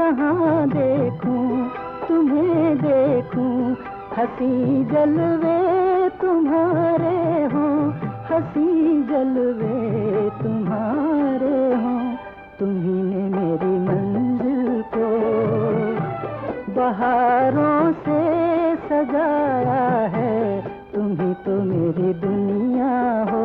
जहाँ देखूं तुम्हें देखूं, हंसी जलवे तुम्हारे हों, हंसी जलवे तुम्हारे हों। तुम्ही ने मेरी मंजिल को बहारों से सजाया है, तुम्ही तो मेरी दुनिया हो।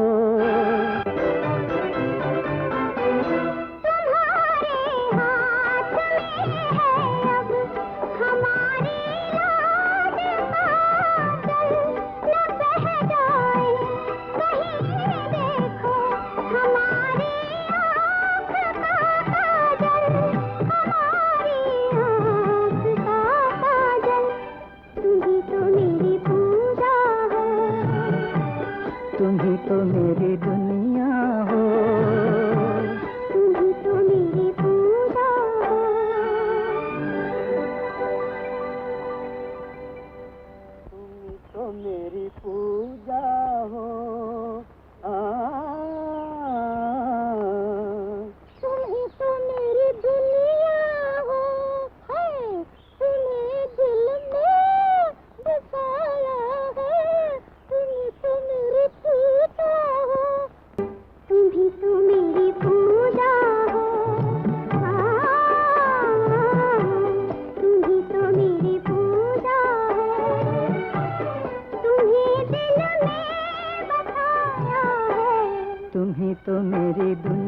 तुम्ही तो मेरी दुनिया हो, तुम्ही तो मेरी पूजा हो। तुम्ही तो मेरी पूजा हो, तुम्ही तो मेरी दुनिया हो, है तुम्हें दिल में बसाया है, तुम्ही तो मेरी पूजा हो, तुम्ही तो मेरी पूजा हो, तुम्ही तो मेरी पूजा हो, तुम्हें दिल में बसाया है, तुम्ही तो मेरी दुनिया